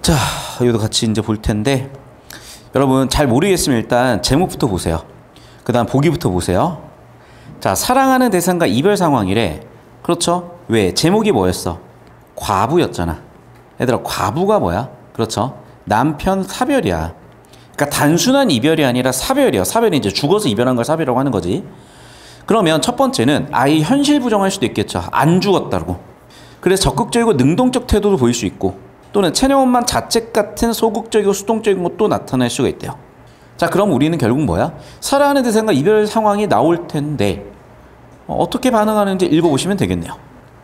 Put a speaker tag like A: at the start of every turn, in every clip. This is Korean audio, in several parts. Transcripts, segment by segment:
A: 자, 이것도 같이 이제 볼 텐데, 여러분 잘 모르겠으면 일단 제목부터 보세요. 그 다음 보기부터 보세요. 자, 사랑하는 대상과 이별 상황이래. 그렇죠? 왜? 제목이 뭐였어? 과부였잖아. 얘들아, 과부가 뭐야? 그렇죠? 남편 사별이야. 그러니까 단순한 이별이 아니라 사별이야. 사별이 이제 죽어서 이별한 걸 사별이라고 하는 거지. 그러면 첫 번째는 아예 현실 부정할 수도 있겠죠. 안 죽었다고. 그래서 적극적이고 능동적 태도도 보일 수 있고, 또는 체념원만 자책 같은 소극적이고 수동적인 것도 나타날 수가 있대요. 자, 그럼 우리는 결국 뭐야? 사랑하는 대상과 이별 상황이 나올 텐데 어떻게 반응하는지 읽어보시면 되겠네요.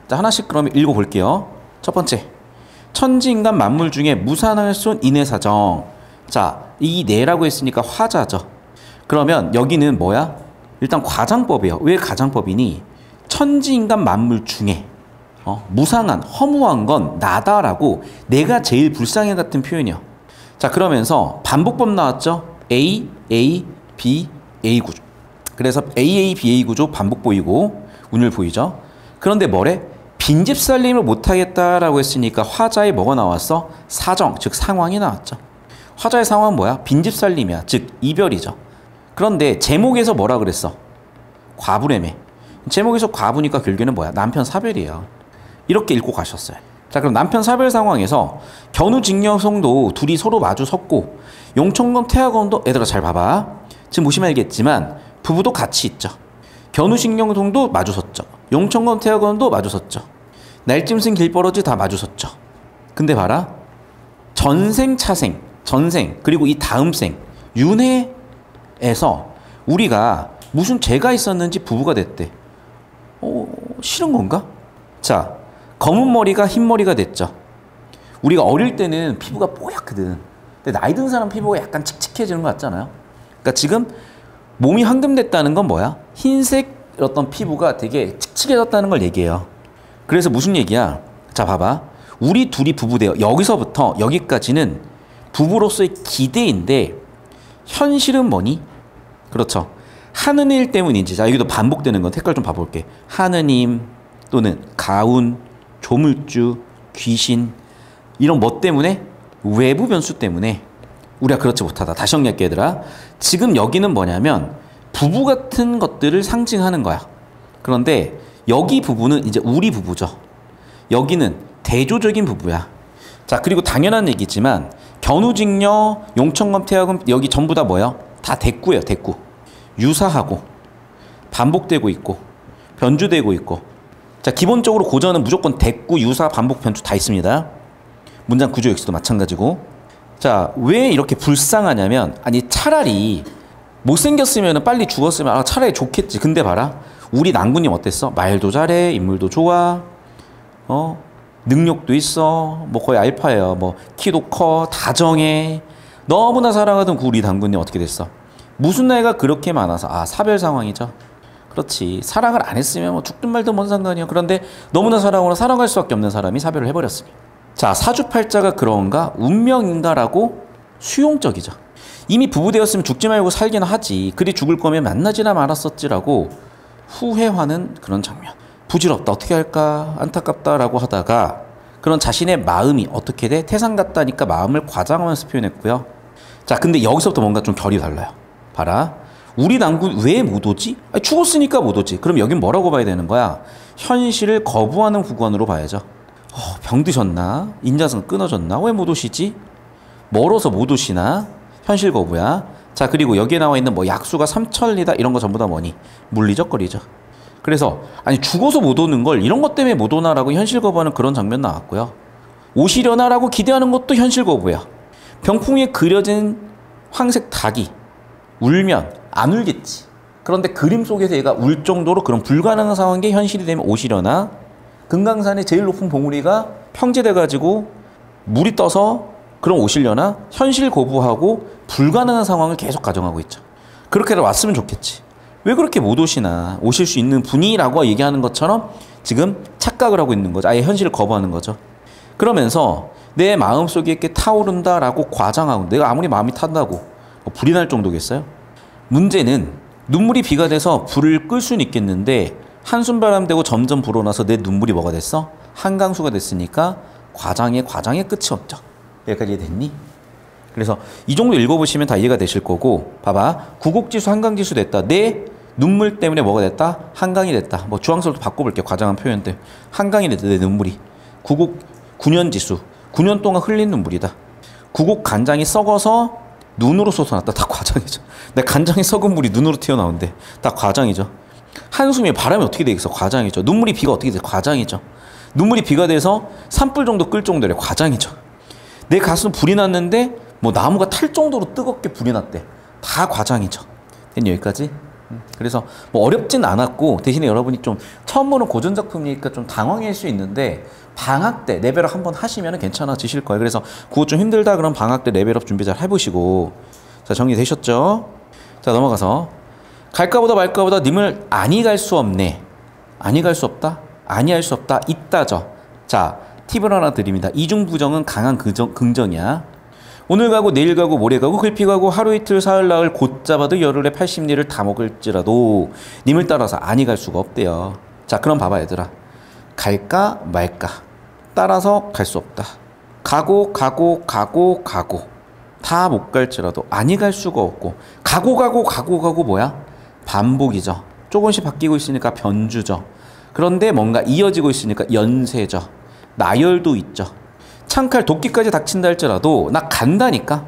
A: 자, 하나씩 그러면 읽어볼게요. 첫 번째, 천지인간 만물 중에 무산할 수 인해사정. 자, 이 내라고 했으니까 화자죠. 그러면 여기는 뭐야? 일단 과장법이에요. 왜 가장법이니? 천지인간 만물 중에 무상한, 허무한 건 나다라고, 내가 제일 불쌍해 같은 표현이요. 자, 그러면서 반복법 나왔죠? A, A, B, A 구조. 그래서 A, A, B, A 구조 반복 보이고 운율 보이죠? 그런데 뭐래? 빈집 살림을 못하겠다라고 했으니까 화자에 뭐가 나왔어? 사정, 즉 상황이 나왔죠. 화자의 상황은 뭐야? 빈집 살림이야. 즉 이별이죠. 그런데 제목에서 뭐라 그랬어? 과부래매. 제목에서 과부니까 결국에는 뭐야? 남편 사별이에요. 이렇게 읽고 가셨어요. 자, 그럼 남편 사별 상황에서 견우직녀성도 둘이 서로 마주 섰고, 용천검 태화검도, 얘들아 잘 봐봐. 지금 보시면 알겠지만 부부도 같이 있죠. 견우직녀성도 마주 섰죠. 용천검 태화검도 마주 섰죠. 날짐승 길버러지 다 마주 섰죠. 근데 봐라. 전생 차생, 전생, 그리고 이 다음 생, 윤회에서 우리가 무슨 죄가 있었는지 부부가 됐대. 싫은 건가? 자, 검은 머리가 흰 머리가 됐죠. 우리가 어릴 때는 피부가 뽀얗거든. 근데 나이 든 사람 피부가 약간 칙칙해지는 것 같잖아요. 그러니까 지금 몸이 황금됐다는 건 뭐야? 흰색 어떤 피부가 되게 칙칙해졌다는 걸 얘기해요. 그래서 무슨 얘기야? 자, 봐봐. 우리 둘이 부부돼요. 여기서부터 여기까지는 부부로서의 기대인데, 현실은 뭐니? 그렇죠. 하는 일 때문인지. 자, 여기도 반복되는 건 색깔 좀 봐볼게. 하느님, 또는 가운, 조물주, 귀신, 이런 뭐 때문에? 외부 변수 때문에 우리가 그렇지 못하다. 다시 정리할게, 얘들아. 지금 여기는 뭐냐면 부부 같은 것들을 상징하는 거야. 그런데 여기 부부는 이제 우리 부부죠. 여기는 대조적인 부부야. 자, 그리고 당연한 얘기지만 견우직녀, 용천검, 태화검 여기 전부 다 뭐예요? 다 대꾸예요. 대꾸. 유사하고 반복되고 있고 변주되고 있고. 자, 기본적으로 고전은 무조건 대꾸, 유사, 반복, 변주 다 있습니다. 문장 구조 역시도 마찬가지고. 자, 왜 이렇게 불쌍하냐면, 아니 차라리 못생겼으면 빨리 죽었으면 차라리 좋겠지. 근데 봐라, 우리 난구님 어땠어? 말도 잘해, 인물도 좋아, 능력도 있어, 뭐 거의 알파예요. 뭐 키도 커, 다정해. 너무나 사랑하던 그 우리 난구님 어떻게 됐어? 무슨 나이가 그렇게 많아서? 사별 상황이죠. 그렇지. 사랑을 안 했으면 뭐 죽든 말든 뭔 상관이야. 그런데 너무나 사랑으로 살아갈 수밖에 없는 사람이 사별을 해버렸으니. 자, 사주팔자가 그런가? 운명인가라고 수용적이죠. 이미 부부되었으면 죽지 말고 살긴 하지. 그리 죽을 거면 만나지나 말았었지라고 후회하는 그런 장면. 부질없다, 어떻게 할까, 안타깝다라고 하다가 그런 자신의 마음이 어떻게 돼? 태산 같다니까 마음을 과장하면서 표현했고요. 자, 근데 여기서부터 뭔가 좀 결이 달라요. 봐라. 우리 난군 왜 못 오지? 죽었으니까 못 오지. 그럼 여긴 뭐라고 봐야 되는 거야? 현실을 거부하는 구간으로 봐야죠. 병드셨나? 인자성 끊어졌나? 왜 못 오시지? 멀어서 못 오시나? 현실 거부야. 자, 그리고 여기에 나와 있는 뭐 약수가 삼천리다 이런 거 전부 다 뭐니? 물리적 거리죠. 그래서 아니 죽어서 못 오는 걸 이런 것 때문에 못 오나라고 현실 거부하는 그런 장면 나왔고요. 오시려나라고 기대하는 것도 현실 거부야. 병풍에 그려진 황색 닭이 울면 안 울겠지. 그런데 그림 속에서 얘가 울 정도로 그런 불가능한 상황인 게 현실이 되면 오시려나? 금강산의 제일 높은 봉우리가 평지돼가지고 물이 떠서 그럼 오시려나? 현실 거부하고 불가능한 상황을 계속 가정하고 있죠. 그렇게 왔으면 좋겠지. 왜 그렇게 못 오시나? 오실 수 있는 분이라고 얘기하는 것처럼 지금 착각을 하고 있는 거죠. 아예 현실을 거부하는 거죠. 그러면서 내 마음속에 이렇게 타오른다라고 과장하고, 내가 아무리 마음이 탄다고 불이 날 정도겠어요? 문제는 눈물이 비가 돼서 불을 끌 수는 있겠는데 한숨바람 되고 점점 불어나서 내 눈물이 뭐가 됐어? 한강수가 됐으니까 과장의 끝이 없죠. 여기까지 됐니? 그래서 이 정도 읽어보시면 다 이해가 되실 거고, 봐봐. 구곡지수, 한강지수 됐다. 내 눈물 때문에 뭐가 됐다? 한강이 됐다. 뭐 주황색으로 바꿔볼게요. 과장한 표현들. 한강이 됐다. 내 눈물이. 구곡 9년지수. 9년 동안 흘린 눈물이다. 구곡 간장이 썩어서 눈으로 솟아났다. 다 과장이죠. 내 간장에 썩은 물이 눈으로 튀어나오는데 다 과장이죠. 한숨에 바람이 어떻게 되겠어? 과장이죠. 눈물이 비가 어떻게 돼? 과장이죠. 눈물이 비가 돼서 산불 정도 끌 정도래. 과장이죠. 내 가슴 불이 났는데 뭐 나무가 탈 정도로 뜨겁게 불이 났대. 다 과장이죠. 됐니? 여기까지? 그래서 뭐 어렵진 않았고, 대신에 여러분이 좀 처음 보는 고전 작품이니까 좀 당황할 수 있는데, 방학 때 레벨업 한번 하시면 괜찮아지실 거예요. 그래서 그거 좀 힘들다 그럼 방학 때 레벨업 준비 잘 해보시고. 자, 정리되셨죠? 자, 넘어가서 갈까 보다 말까 보다 님을 아니 갈 수 없네. 아니 갈 수 없다? 아니 할 수 없다? 있다죠. 자, 팁을 하나 드립니다. 이중부정은 강한 긍정이야. 오늘 가고 내일 가고 모레 가고 글피 가고 하루 이틀 사흘 나흘 곧 잡아도 열흘에 80리를 다 먹을지라도 님을 따라서 아니 갈 수가 없대요. 자, 그럼 봐봐 얘들아. 갈까 말까 따라서 갈 수 없다. 가고 다 못 갈지라도 아니 갈 수가 없고, 가고 뭐야? 반복이죠. 조금씩 바뀌고 있으니까 변주죠. 그런데 뭔가 이어지고 있으니까 연세죠. 나열도 있죠. 창칼 도끼까지 닥친다 할지라도 나 간다니까.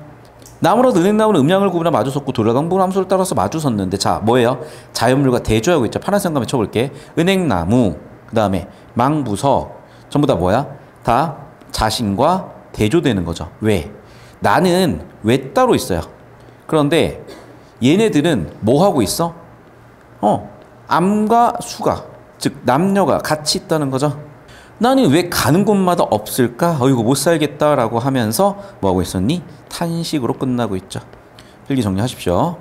A: 나무라도 은행나무는 음양을 구분하 마주 섰고 도라강분 함수를 따라서 마주 섰는데, 자 뭐예요? 자연물과 대조하고 있죠. 파란색 한번 쳐볼게. 은행나무, 그 다음에 망부서 전부 다 뭐야? 다 자신과 대조되는 거죠. 왜? 나는 왜 따로 있어요. 그런데 얘네들은 뭐 하고 있어? 암과 수가, 즉 남녀가 같이 있다는 거죠. 나는 왜 가는 곳마다 없을까? 어이구 못 살겠다라고 하면서 뭐 하고 있었니? 탄식으로 끝나고 있죠. 필기 정리하십시오.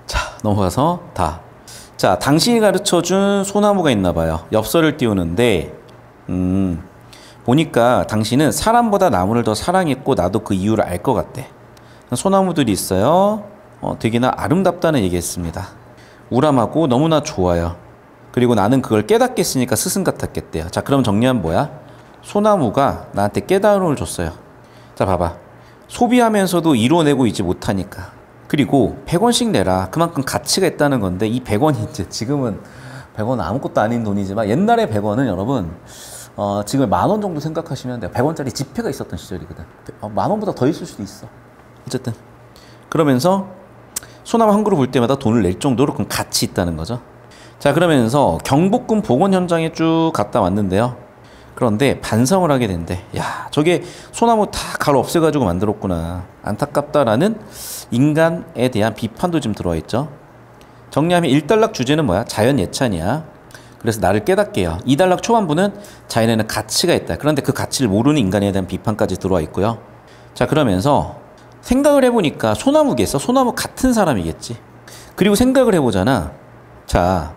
A: 자, 넘어가서 다. 자, 당신이 가르쳐준 소나무가 있나 봐요. 엽서를 띄우는데 보니까 당신은 사람보다 나무를 더 사랑했고 나도 그 이유를 알 것 같대. 소나무들이 있어요. 되게나 아름답다는 얘기했습니다. 우람하고 너무나 좋아요. 그리고 나는 그걸 깨닫겠으니까 스승 같았겠대요. 자, 그럼 정리하면 뭐야? 소나무가 나한테 깨달음을 줬어요. 자, 봐봐. 소비하면서도 이뤄내고 있지 못하니까. 그리고 100원씩 내라. 그만큼 가치가 있다는 건데, 이 100원이 이제 지금은 100원은 아무것도 아닌 돈이지만 옛날에 100원은 여러분 지금 10,000원 정도 생각하시면 돼요. 100원짜리 지폐가 있었던 시절이거든. 10,000원보다 더 있을 수도 있어. 어쨌든 그러면서 소나무 한 그루 볼 때마다 돈을 낼 정도로 그럼 가치 있다는 거죠. 자, 그러면서 경복궁 복원 현장에 쭉 갔다 왔는데요. 그런데 반성을 하게 된대. 야, 저게 소나무 다 가로 없애가지고 만들었구나. 안타깝다라는 인간에 대한 비판도 좀 들어와 있죠. 정리하면 1단락 주제는 뭐야? 자연 예찬이야. 그래서 나를 깨닫게요. 2단락 초반부는 자연에는 가치가 있다. 그런데 그 가치를 모르는 인간에 대한 비판까지 들어와 있고요. 자, 그러면서 생각을 해보니까 소나무겠어? 소나무 같은 사람이겠지. 그리고 생각을 해보잖아. 자,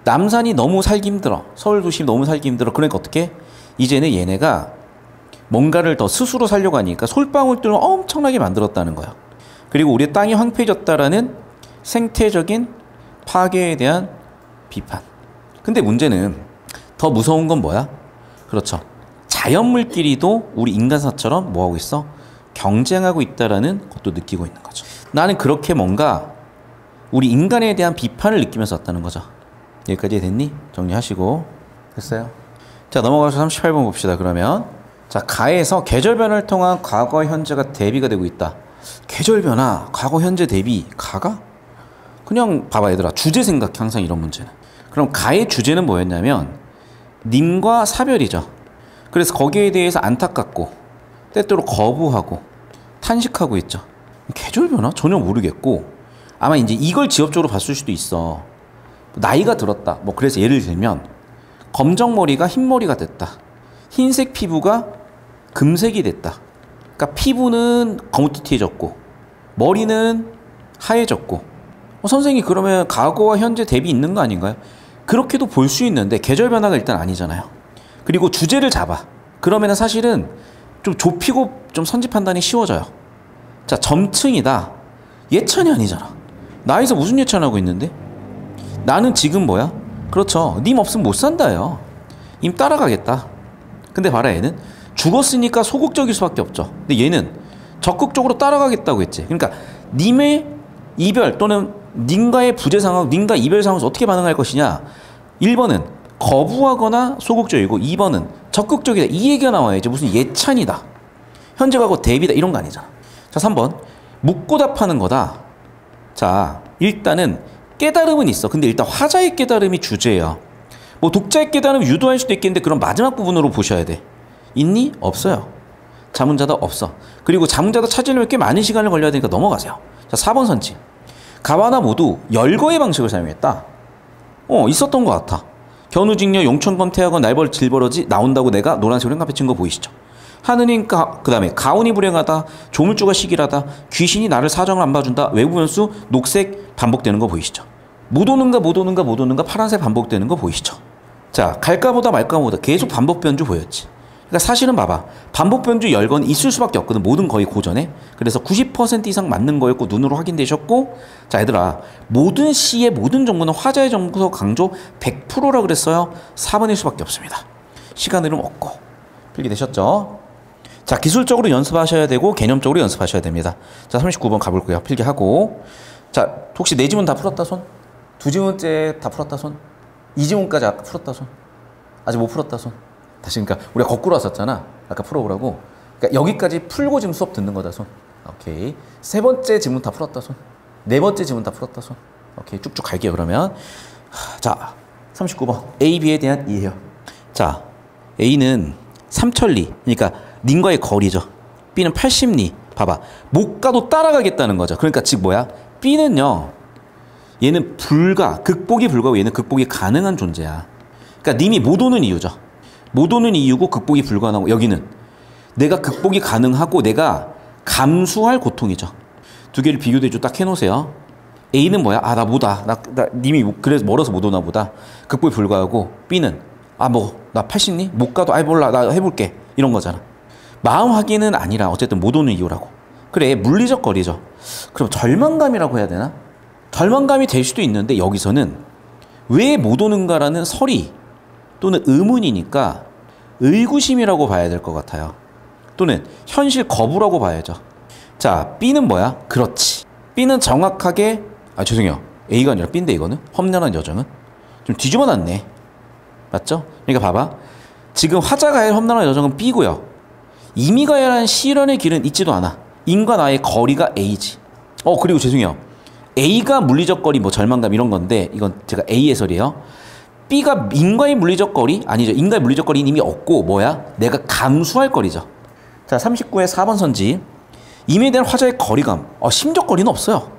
A: 남산이 너무 살기 힘들어. 서울 도시 너무 살기 힘들어. 그러니까 어떻게? 이제는 얘네가 뭔가를 더 스스로 살려고 하니까 솔방울들을 엄청나게 만들었다는 거야. 그리고 우리의 땅이 황폐해졌다라는 생태적인 파괴에 대한 비판. 근데 문제는 더 무서운 건 뭐야? 그렇죠. 자연물끼리도 우리 인간사처럼 뭐하고 있어? 경쟁하고 있다라는 것도 느끼고 있는 거죠. 나는 그렇게 뭔가 우리 인간에 대한 비판을 느끼면서 왔다는 거죠. 여기까지 됐니? 정리하시고. 됐어요? 자, 넘어가서 38번 봅시다. 그러면 자, 가에서 계절 변화를 통한 과거 현재가 대비가 되고 있다. 계절 변화, 과거 현재 대비. 가가? 그냥 봐봐 얘들아. 주제 생각해. 항상 이런 문제는. 그럼 가의 주제는 뭐였냐면 님과 사별이죠. 그래서 거기에 대해서 안타깝고 때때로 거부하고 탄식하고 있죠. 계절 변화? 전혀 모르겠고 아마 이제 이걸 지엽적으로 봤을 수도 있어. 나이가 들었다. 뭐 그래서 예를 들면 검정 머리가 흰 머리가 됐다. 흰색 피부가 금색이 됐다. 그러니까 피부는 거무튀해졌고 머리는 하얘졌고. 선생님 그러면 과거와 현재 대비 있는 거 아닌가요? 그렇게도 볼 수 있는데 계절 변화가 일단 아니잖아요. 그리고 주제를 잡아. 그러면 사실은 좀 좁히고 좀 선지 판단이 쉬워져요. 자, 점층이다. 예찬이 아니잖아. 나에서 무슨 예찬하고 있는데? 나는 지금 뭐야? 그렇죠. 님 없으면 못 산다요. 님 따라가겠다. 근데 봐라 얘는 죽었으니까 소극적일 수밖에 없죠. 근데 얘는 적극적으로 따라가겠다고 했지. 그러니까 님의 이별 또는 님과의 부재 상황, 님과 이별 상황에서 어떻게 반응할 것이냐. 1번은 거부하거나 소극적이고 2번은 적극적이다. 이 얘기가 나와야지. 무슨 예찬이다, 현재 과거 대비다 이런 거 아니잖아. 자, 3번 묻고 답하는 거다. 자, 일단은 깨달음은 있어. 근데 일단 화자의 깨달음이 주제야. 뭐 독자의 깨달음이 유도할 수도 있겠는데 그럼 마지막 부분으로 보셔야 돼. 있니? 없어요. 자문자다 없어. 그리고 자문자다 찾으려면 꽤 많은 시간을 걸려야 되니까 넘어가세요. 자, 4번 선지. 가와나 모두 열거의 방식을 사용했다. 있었던 것 같아. 견우직녀 용천검 태학원 날벌 질버러지 나온다고 내가 노란색으로 깜패 친 거 보이시죠? 하느님 그 다음에 가온이 불행하다, 조물주가 시기하다, 귀신이 나를 사정을 안 봐준다, 외부 변수 녹색 반복되는 거 보이시죠? 못 오는가 못 오는가 못 오는가 파란색 반복되는 거 보이시죠? 자, 갈까 보다 말까 보다 계속 반복 변주 보였지. 그러니까 사실은 봐봐, 반복 변주 열건 있을 수밖에 없거든. 모든 거의 고전에. 그래서 90% 이상 맞는 거였고 눈으로 확인되셨고, 자 얘들아, 모든 시의 모든 정보는 화자의 정보 강조 100%라 그랬어요. 4번일 수밖에 없습니다. 시간 흐름 없고. 필기되셨죠? 자, 기술적으로 연습하셔야 되고 개념적으로 연습하셔야 됩니다. 자, 39번 가볼게요. 필기하고. 자, 혹시 네 지문 다 풀었다 손? 두 지문째 다 풀었다 손? 이 지문까지 아까 풀었다 손? 아직 못 풀었다 손? 다시. 그러니까 우리가 거꾸로 왔었잖아. 아까 풀어보라고. 그러니까 여기까지 풀고 지금 수업 듣는 거다 손. 오케이. 세 번째 지문 다 풀었다 손. 네 번째 지문 다 풀었다 손. 오케이. 쭉쭉 갈게요 그러면. 자, 39번 A, B에 대한 이해요. 자, A는 3천리, 그러니까 님과의 거리죠. B는 80리. 봐봐, 못 가도 따라가겠다는 거죠. 그러니까 즉 뭐야? B는요, 얘는 극복이 불가하고 얘는 극복이 가능한 존재야. 그러니까 님이 못 오는 이유죠. 못 오는 이유고 극복이 불가능하고, 여기는 내가 극복이 가능하고 내가 감수할 고통이죠. 두 개를 비교대조 딱 해놓으세요. A는 뭐야? 나 뭐다. 님이 그래서 멀어서 못 오나 보다. 극복이 불가하고, B는 나 80리? 못 가도 몰라 나 해볼게 이런 거잖아. 마음 확인은 아니라 어쨌든 못 오는 이유라고. 그래, 물리적 거리죠. 그럼 절망감이라고 해야 되나? 절망감이 될 수도 있는데 여기서는 왜 못 오는가라는 설이 또는 의문이니까 의구심이라고 봐야 될 것 같아요. 또는 현실 거부라고 봐야죠. 자, B는 뭐야? 그렇지. B는 정확하게, 죄송해요, A가 아니라 B인데 이거는 험난한 여정은 좀 뒤집어 놨네. 맞죠? 그러니까 봐봐, 지금 화자가 할 험난한 여정은 B고요. 이미 가야 하는 실현의 길은 있지도 않아. 인과 나의 거리가 A지. 그리고 죄송해요, A가 물리적 거리, 뭐 절망감 이런 건데 이건 제가 A 해설이에요. B가 인과의 물리적 거리? 아니죠. 인과의 물리적 거리는 이미 없고 뭐야? 내가 감수할 거리죠. 자, 39의 4번 선지. 임에 대한 화자의 거리감. 심적 거리는 없어요.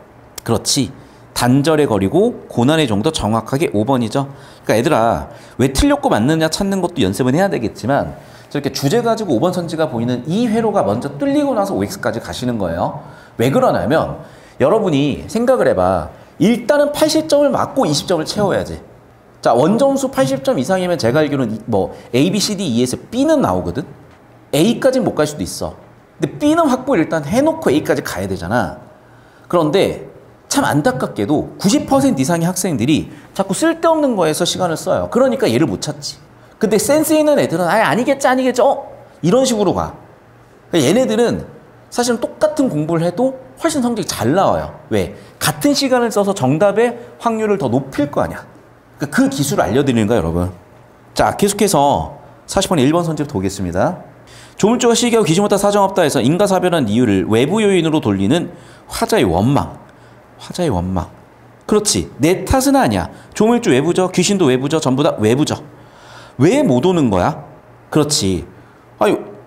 A: 그렇지. 단절의 거리고 고난의 정도 정확하게 5번이죠. 그러니까 얘들아, 왜 틀렸고 맞느냐 찾는 것도 연습은 해야 되겠지만 저렇게 주제 가지고 5번 선지가 보이는 이 회로가 먼저 뚫리고 나서 OX까지 가시는 거예요. 왜 그러냐면 여러분이 생각을 해봐. 일단은 80점을 맞고 20점을 채워야지. 자, 원점수 80점 이상이면 제가 알기로는 뭐 A, B, C, D, E에서 B는 나오거든. A까지는 못 갈 수도 있어. 근데 B는 확보를 일단 해놓고 A까지 가야 되잖아. 그런데 참 안타깝게도 90% 이상의 학생들이 자꾸 쓸데없는 거에서 시간을 써요. 그러니까 얘를 못 찾지. 근데 센스 있는 애들은 아니겠지 이런 식으로 가. 그러니까 얘네들은 사실은 똑같은 공부를 해도 훨씬 성적이 잘 나와요. 왜? 같은 시간을 써서 정답의 확률을 더 높일 거 아니야. 그 기술을 알려드리는 거야 여러분. 자, 계속해서 40번에 1번 선지부터 보겠습니다. 조물주가 시기하고 기지 못한 사정없다 해서 인과사별한 이유를 외부 요인으로 돌리는 화자의 원망. 화자의 원망. 그렇지. 내 탓은 아니야. 조물주 외부죠. 귀신도 외부죠. 전부 다 외부죠. 왜 못 오는 거야? 그렇지.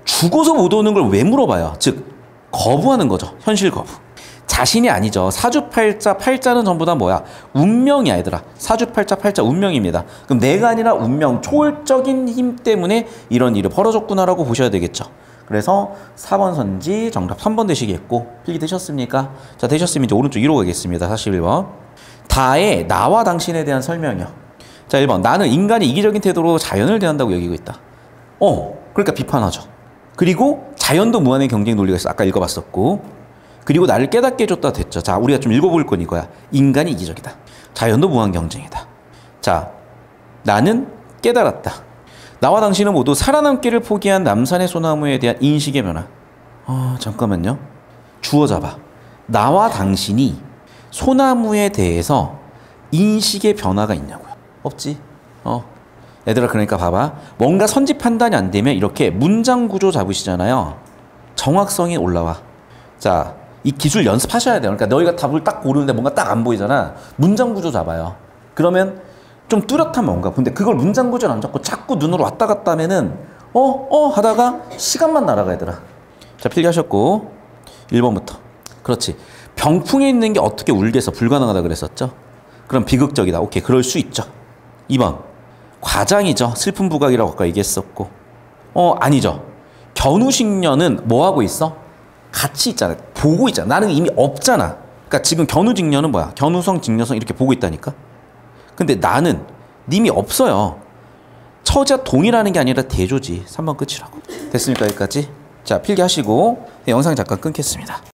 A: 죽어서 못 오는 걸 왜 물어봐요? 즉 거부하는 거죠. 현실 거부. 자신이 아니죠. 사주팔자, 팔자는 전부 다 뭐야? 운명이야 얘들아. 사주팔자, 팔자 운명입니다. 그럼 내가 아니라 운명, 초월적인 힘 때문에 이런 일이 벌어졌구나라고 보셔야 되겠죠. 그래서 4번 선지 정답 3번 되시겠고, 필기 되셨습니까? 자, 되셨으면 이제 오른쪽 1호 가겠습니다. 41번. 다의 나와 당신에 대한 설명이요. 자, 1번. 나는 인간이 이기적인 태도로 자연을 대한다고 여기고 있다. 그러니까 비판하죠. 그리고 자연도 무한의 경쟁 논리가 있어. 아까 읽어봤었고. 그리고 나를 깨닫게 해줬다 됐죠. 자, 우리가 좀 읽어볼 건 이거야. 인간이 이기적이다. 자연도 무한 경쟁이다. 자, 나는 깨달았다. 나와 당신은 모두 살아남기를 포기한 남산의 소나무에 대한 인식의 변화. 잠깐만요. 주어 잡아. 나와 당신이 소나무에 대해서 인식의 변화가 있냐고요. 없지. 얘들아, 그러니까 봐봐. 뭔가 선지 판단이 안 되면 이렇게 문장 구조 잡으시잖아요. 정확성이 올라와. 자, 이 기술 연습하셔야 돼요. 그러니까 너희가 답을 딱 고르는데 뭔가 딱 안 보이잖아. 문장 구조 잡아요. 그러면 좀 뚜렷하면 뭔가. 근데 그걸 문장 구조를 안 잡고 자꾸 눈으로 왔다 갔다 하면은 하다가 시간만 날아가, 얘들아. 자, 필기하셨고 1번부터. 그렇지. 병풍에 있는 게 어떻게 울게서 불가능하다 그랬었죠. 그럼 비극적이다. 오케이, 그럴 수 있죠. 2번. 과장이죠. 슬픈 부각이라고 아까 얘기했었고. 아니죠. 견우식녀는 뭐 하고 있어? 같이 있잖아. 보고 있잖아. 나는 이미 없잖아. 그러니까 지금 견우직녀는 뭐야? 견우성, 직녀성 이렇게 보고 있다니까. 근데 나는 님이 없어요. 처자 동이라는 게 아니라 대조지. 3번 끝이라고. 됐습니까? 여기까지? 자, 필기하시고 영상 잠깐 끊겠습니다.